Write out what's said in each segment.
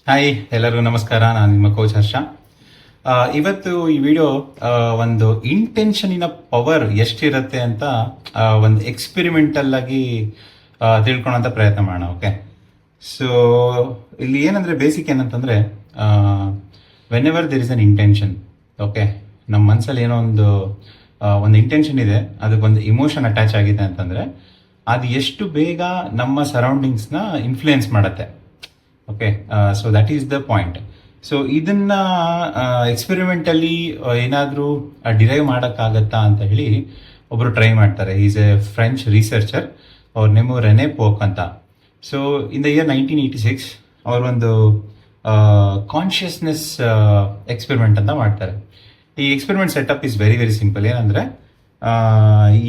Hi, ಎಲ್ಲರಿಗೂ ನಮಸ್ಕಾರ. ನಾನು ನಿಮ್ಮ ಕೋಚ್ ಹರ್ಷ. ಇವತ್ತು ಈ ವಿಡಿಯೋ ಒಂದು ಇಂಟೆನ್ಷನಿನ ಪವರ್ ಎಷ್ಟಿರುತ್ತೆ ಅಂತ ಒಂದು ಎಕ್ಸ್ಪೆರಿಮೆಂಟಲ್ ಆಗಿ ತಿಳ್ಕೊಳ್ಳೋಂಥ ಪ್ರಯತ್ನ ಮಾಡೋಣ. ಓಕೆ, ಸೊ ಇಲ್ಲಿ ಏನಂದ್ರೆ ಬೇಸಿಕ್ ಏನಂತಂದ್ರೆ, whenever there is an intention, okay, ನಮ್ಮ ಮನಸ್ಸಲ್ಲಿ ಏನೋ ಒಂದು ಇಂಟೆನ್ಷನ್ ಇದೆ, ಅದಕ್ಕೊಂದು ಇಮೋಷನ್ ಅಟ್ಯಾಚ್ ಆಗಿದೆ ಅಂತಂದ್ರೆ ಅದು ಎಷ್ಟು ಬೇಗ ನಮ್ಮ ಸರೌಂಡಿಂಗ್ಸ್ನ ಇನ್ಫ್ಲೂಯೆನ್ಸ್ ಮಾಡುತ್ತೆ. Okay, so that is the point. So ಇದನ್ನ ಎಕ್ಸ್ಪೆರಿಮೆಂಟಲ್ಲಿ ಏನಾದರೂ ಡಿರೈವ್ ಮಾಡೋಕ್ಕಾಗತ್ತಾ ಅಂತ ಹೇಳಿ ಒಬ್ಬರು ಟ್ರೈ ಮಾಡ್ತಾರೆ. ಈಸ್ ಎ ಫ್ರೆಂಚ್ ರಿಸರ್ಚರ್, ಅವ್ರ ನೇಮು ರೆನೆ ಪೋಕ್ ಅಂತ. ಸೊ ಇನ್ ದ ಇಯರ್ 1986 ಅವರೊಂದು ಕಾನ್ಷಿಯಸ್ನೆಸ್ ಎಕ್ಸ್ಪೆರಿಮೆಂಟ್ ಅಂತ ಮಾಡ್ತಾರೆ. ಈ experiment setup is very very simple. ಏನಂದ್ರೆ,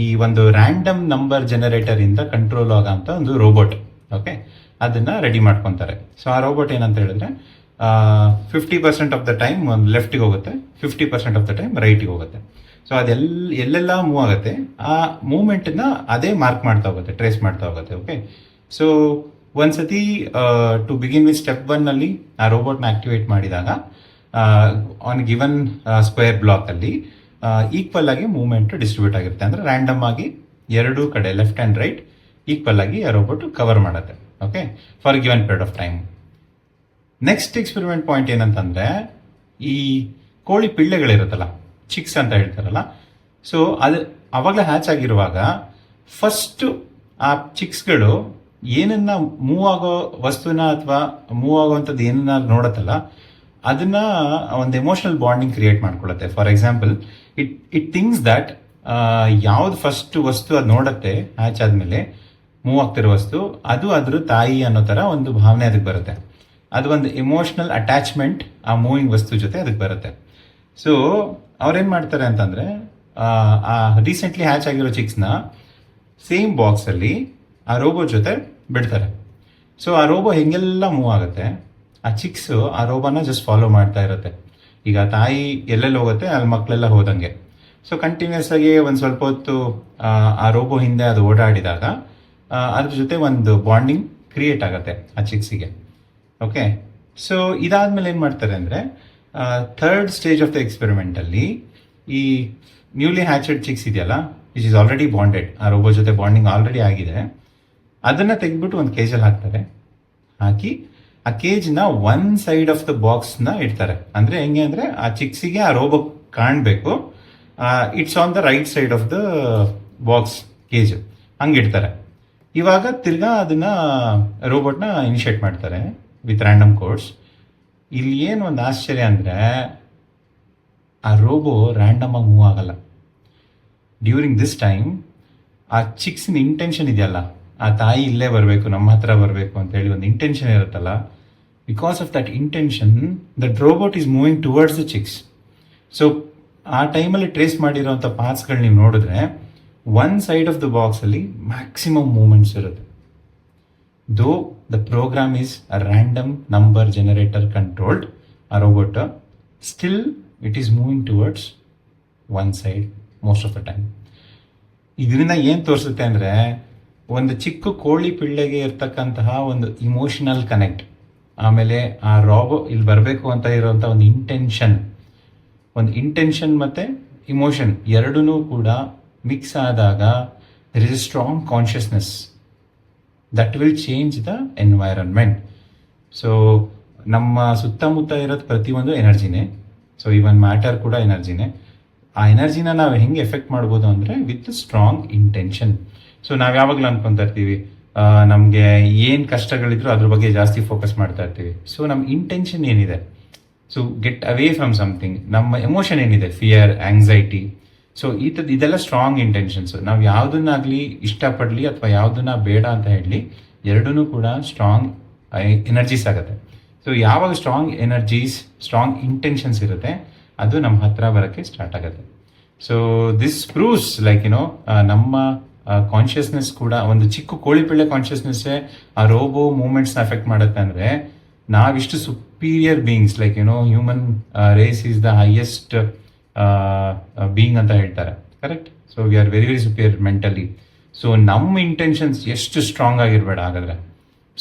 ಈ ಒಂದು ರ್ಯಾಂಡಮ್ ನಂಬರ್ ಜನರೇಟರ್ ಇಂದ ಕಂಟ್ರೋಲ್ ಆಗೋಂಥ ಒಂದು ರೋಬೋಟ್, ಓಕೆ, ಅದನ್ನ ರೆಡಿ ಮಾಡ್ಕೊತಾರೆ. ಸೊ ಆ ರೋಬೋಟ್ ಏನಂತ ಹೇಳಿದ್ರೆ 50% ಆಫ್ ದ ಟೈಮ್ ಒಂದು ಲೆಫ್ಟಿಗೆ ಹೋಗುತ್ತೆ, 50% ಆಫ್ ದ ಟೈಮ್ ರೈಟಿಗೆ ಹೋಗುತ್ತೆ. ಸೊ ಎಲ್ಲೆಲ್ಲ ಮೂವ್ ಆಗುತ್ತೆ, ಆ ಮೂವ್ಮೆಂಟ್ನ ಅದೇ ಮಾರ್ಕ್ ಮಾಡ್ತಾ ಹೋಗುತ್ತೆ, ಟ್ರೇಸ್ ಮಾಡ್ತಾ ಹೋಗುತ್ತೆ. ಓಕೆ, ಸೊ ಒಂದ್ಸತಿ ಟು ಬಿಗಿನ್ ವಿತ್ ಸ್ಟೆಪ್ 1 ಅಲ್ಲಿ ಆ ರೋಬೋಟ್ನ ಆಕ್ಟಿವೇಟ್ ಮಾಡಿದಾಗ ಆನ್ ಗಿವನ್ ಸ್ಕ್ವೇರ್ ಬ್ಲಾಕ್ ಅಲ್ಲಿ ಈಕ್ವಲ್ ಆಗಿ ಮೂವ್ಮೆಂಟ್ ಡಿಸ್ಟ್ರಿಬ್ಯೂಟ್ ಆಗಿರುತ್ತೆ. ಅಂದ್ರೆ ರ್ಯಾಂಡಮ್ ಆಗಿ ಎರಡೂ ಕಡೆ ಲೆಫ್ಟ್ ಅಂಡ್ ರೈಟ್ ಈಕ್ವಲ್ ಆಗಿ ಆ ರೋಬೋಟ್ ಕವರ್ ಮಾಡುತ್ತೆ. Okay, for given period of time. Next experiment point ಏನಂತಂದ್ರೆ, ಈ ಕೋಳಿ ಪಿಳ್ಳೆಗಳಿರುತ್ತಲ್ಲ, ಚಿಕ್ಸ್ ಅಂತ ಹೇಳ್ತಾರಲ್ಲ, ಸೊ ಅದು ಅವಾಗಲೇ ಹ್ಯಾಚ್ ಆಗಿರುವಾಗ ಫಸ್ಟ್ ಆ ಚಿಕ್ಸ್ಗಳು ಏನನ್ನ ಮೂವ್ ಆಗೋ ವಸ್ತುನ ಅಥವಾ ಮೂವ್ ಆಗುವಂಥದ್ದು ಏನನ್ನ ನೋಡತ್ತಲ್ಲ, ಅದನ್ನ ಒಂದು ಎಮೋಷನಲ್ ಬಾಂಡಿಂಗ್ ಕ್ರಿಯೇಟ್ ಮಾಡ್ಕೊಳ್ಳುತ್ತೆ. For example, it thinks that ಯಾವ್ದು ಫಸ್ಟ್ ವಸ್ತು ಅದು ನೋಡತ್ತೆ ಹ್ಯಾಚ್ ಆದ್ಮೇಲೆ ಮೂವ್ ಆಗ್ತಿರೋ ವಸ್ತು, ಅದು ಅದ್ರ ತಾಯಿ ಅನ್ನೋ ತರ ಒಂದು ಭಾವನೆ ಅದಕ್ಕೆ ಬರುತ್ತೆ. ಅದು ಒಂದು ಎಮೋಷನಲ್ ಅಟ್ಯಾಚ್ಮೆಂಟ್ ಆ ಮೂವಿಂಗ್ ವಸ್ತು ಜೊತೆ ಅದಕ್ಕೆ ಬರುತ್ತೆ. ಸೊ ಅವ್ರೇನ್ ಮಾಡ್ತಾರೆ ಅಂತಂದ್ರೆ, ಆ ರೀಸೆಂಟ್ಲಿ ಹ್ಯಾಚ್ ಆಗಿರೋ ಚಿಕ್ಸ್ನ ಸೇಮ್ ಬಾಕ್ಸ್ ಅಲ್ಲಿ ಆ ರೋಬೋ ಜೊತೆ ಬಿಡ್ತಾರೆ. ಸೊ ಆ ರೋಬೋ ಹೆಂಗೆಲ್ಲ ಮೂವ್ ಆಗುತ್ತೆ, ಆ ಚಿಕ್ಸ್ ಆ ರೋಬೋನ ಜಸ್ಟ್ ಫಾಲೋ ಮಾಡ್ತಾ ಇರುತ್ತೆ. ಈಗ ತಾಯಿ ಎಲ್ಲೆಲ್ಲಿ ಹೋಗುತ್ತೆ ಅಲ್ಲಿ ಮಕ್ಕಳೆಲ್ಲ ಹೋದಂಗೆ. ಸೊ ಕಂಟಿನ್ಯೂಸ್ ಆಗಿ ಒಂದು ಸ್ವಲ್ಪ ಹೊತ್ತು ಆ ರೋಬೋ ಹಿಂದೆ ಅದು ಓಡಾಡಿದಾಗ ಅದ್ರ ಜೊತೆ ಒಂದು ಬಾಂಡಿಂಗ್ ಕ್ರಿಯೇಟ್ ಆಗುತ್ತೆ ಆ ಚಿಕ್ಸಿಗೆ. ಓಕೆ, ಸೊ ಇದಾದ್ಮೇಲೆ ಏನ್ ಮಾಡ್ತಾರೆ ಅಂದ್ರೆ, third stage of the experiment ಅಲ್ಲಿ ಈ ನ್ಯೂಲಿ ಹ್ಯಾಚೆಡ್ ಚಿಕ್ಸ್ ಇದೆಯಲ್ಲ, ವಿಚ್ ಇಸ್ ಆಲ್ರೆಡಿ ಬಾಂಡೆಡ್, ಆ ರೋಬೋ ಜೊತೆ ಬಾಂಡಿಂಗ್ ಆಲ್ರೆಡಿ ಆಗಿದೆ, ಅದನ್ನ ತೆಗೆದ್ಬಿಟ್ಟು ಒಂದು ಕೇಜಲ್ಲಿ ಹಾಕ್ತಾರೆ. ಹಾಕಿ ಆ ಕೇಜ್ ನ one side of the box ನ ಇಡ್ತಾರೆ. ಅಂದ್ರೆ ಹೆಂಗೆ ಅಂದ್ರೆ, ಆ ಚಿಕ್ಸಿಗೆ ಆ ರೋಬೋ ಕಾಣ್ಬೇಕು, it's on the right side of the box cage, ಹಂಗಿಡ್ತಾರೆ. ಇವಾಗ ತಿರ್ಗಾ ಅದನ್ನ ರೋಬೋಟ್ನ ಇನಿಷಿಯೇಟ್ ಮಾಡ್ತಾರೆ ವಿತ್ ರ್ಯಾಂಡಮ್ ಕೋಡ್ಸ್. ಇಲ್ಲಿ ಏನು ಒಂದು ಆಶ್ಚರ್ಯ ಅಂದ್ರೆ, ಆ ರೋಬೋ ರ್ಯಾಂಡಮ್ ಆಗಿ ಮೂವ್ ಆಗಲ್ಲ. ಡ್ಯೂರಿಂಗ್ ದಿಸ್ ಟೈಮ್ ಆ ಚಿಕ್ಸಿನ ಇಂಟೆನ್ಷನ್ ಇದೆಯಲ್ಲ, ಆ ತಾಯಿ ಇಲ್ಲೇ ಬರಬೇಕು, ನಮ್ಮ ಹತ್ರ ಬರಬೇಕು ಅಂತ ಹೇಳಿ ಒಂದು ಇಂಟೆನ್ಷನ್ ಇರುತ್ತಲ್ಲ, because of that intention that robot is moving towards the chicks. So ಆ ಟೈಮಲ್ಲಿ ಟ್ರೇಸ್ ಮಾಡಿರೋಂಥ ಪಾರ್ಟ್ಸ್ಗಳು ನೀವು ನೋಡಿದ್ರೆ one side of the box ಅಲ್ಲಿ ಮ್ಯಾಕ್ಸಿಮಮ್ ಮೂವ್ಮೆಂಟ್ಸ್ ಇರುತ್ತೆ. Though the program is a random number generator controlled, ಆ robot still it is moving towards one side most of the time. ಇದರಿಂದ ಏನ್ ತೋರಿಸುತ್ತೆ ಅಂದ್ರೆ, ಒಂದು ಚಿಕ್ಕ ಕೋಳಿ ಪಿಳ್ಳೆಗೆ ಇರ್ತಕ್ಕಂತಹ ಒಂದು ಇಮೋಷನಲ್ ಕನೆಕ್ಟ್, ಆಮೇಲೆ ಆ ರೋಬೋ ಇಲ್ಲಿ ಬರಬೇಕು ಅಂತ ಇರುವಂತ ಒಂದು ಇಂಟೆನ್ಷನ್ ಮತ್ತೆ ಇಮೋಷನ್ ಎರಡೂ ಕೂಡ ಮಿಕ್ಸ್ ಆದಾಗ there is a strong consciousness that will change the environment. So ನಮ್ಮ ಸುತ್ತಮುತ್ತ ಇರೋದು ಪ್ರತಿಯೊಂದು ಎನರ್ಜಿನೇ. ಸೊ ಇವನ್ ಮ್ಯಾಟರ್ ಕೂಡ ಎನರ್ಜಿನೇ. ಆ ಎನರ್ಜಿನ ನಾವು ಹೆಂಗೆ ಎಫೆಕ್ಟ್ ಮಾಡ್ಬೋದು ಅಂದ್ರೆ ವಿತ್ ಸ್ಟ್ರಾಂಗ್ ಇಂಟೆನ್ಷನ್. ಸೊ ನಾವು ಯಾವಾಗಲೂ ಅನ್ಕೊಂತಾ ಇರ್ತೀವಿ, ನಮಗೆ ಏನು ಕಷ್ಟಗಳಿದ್ರು ಅದ್ರ ಬಗ್ಗೆ ಜಾಸ್ತಿ ಫೋಕಸ್ ಮಾಡ್ತಾ ಇರ್ತೀವಿ. ಸೊ ನಮ್ಮ ಇಂಟೆನ್ಷನ್ ಏನಿದೆ, so get away from something, ನಮ್ಮ ಎಮೋಷನ್ ಏನಿದೆ, ಫಿಯರ್, ಆಂಗ್ಸೈಟಿ, ಸೊ ಇದೆಲ್ಲ ಸ್ಟ್ರಾಂಗ್ ಇಂಟೆನ್ಷನ್ಸ್. ನಾವು ಯಾವುದನ್ನಾಗ್ಲಿ ಇಷ್ಟಪಡಲಿ ಅಥವಾ ಯಾವುದನ್ನ ಬೇಡ ಅಂತ ಹೇಳಿ ಎರಡೂ ಕೂಡ ಸ್ಟ್ರಾಂಗ್ ಎನರ್ಜೀಸ್ ಆಗುತ್ತೆ. ಸೊ ಯಾವಾಗ ಸ್ಟ್ರಾಂಗ್ ಎನರ್ಜೀಸ್, ಸ್ಟ್ರಾಂಗ್ ಇಂಟೆನ್ಷನ್ಸ್ ಇರುತ್ತೆ, ಅದು ನಮ್ಮ ಹತ್ರ ಬರೋಕ್ಕೆ ಸ್ಟಾರ್ಟ್ ಆಗುತ್ತೆ. ಸೊ ದಿಸ್ ಪ್ರೂವ್ಸ್ ಲೈಕ್ ನಮ್ಮ ಕಾನ್ಷಿಯಸ್ನೆಸ್ ಕೂಡ, ಒಂದು ಚಿಕ್ಕ ಕೋಳಿ ಪಿಳ್ಳೆ ಕಾನ್ಷಿಯಸ್ನೆಸ್ ಆ ರೋಬೋ ಮೂವ್ಮೆಂಟ್ಸ್ನ ಅಫೆಕ್ಟ್ ಮಾಡುತ್ತೆ ಅಂದ್ರೆ, ನಾವಿಷ್ಟು superior beings, like human race is the highest being ಅಂತ ಹೇಳ್ತಾರೆ, correct? So we are very very superior mentally. So ನಮ್ಮ ಇಂಟೆನ್ಷನ್ಸ್ ಎಷ್ಟು ಸ್ಟ್ರಾಂಗ್ ಆಗಿರ್ಬೇಡ ಹಾಗಾದ್ರೆ.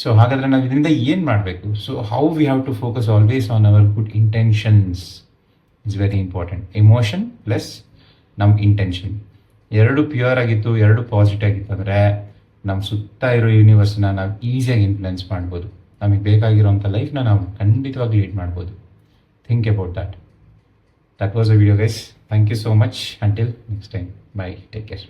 ಸೊ ಹಾಗಾದರೆ ನಾವು ಇದರಿಂದ ಏನು ಮಾಡಬೇಕು? So how we have to focus always on our good intentions it's very important. Emotion plus ನಮ್ಮ ಇಂಟೆನ್ಷನ್ ಎರಡು ಪ್ಯೂರ್ ಆಗಿತ್ತು, ಎರಡು ಪಾಸಿಟಿವ್ ಆಗಿತ್ತು ಅಂದರೆ ನಮ್ಮ ಸುತ್ತ ಇರೋ ಯೂನಿವರ್ಸ್ನ ನಾವು ಈಸಿಯಾಗಿ ಇನ್ಫ್ಲುಯೆನ್ಸ್ ಮಾಡ್ಬೋದು. ನಮಗೆ ಬೇಕಾಗಿರೋಂಥ ಲೈಫ್ನ ನಾವು ಖಂಡಿತವಾಗಿ ಲೀಡ್ ಮಾಡ್ಬೋದು. Think about that. That was a video, guys. Thank you so much. Until next time. Bye. Take care.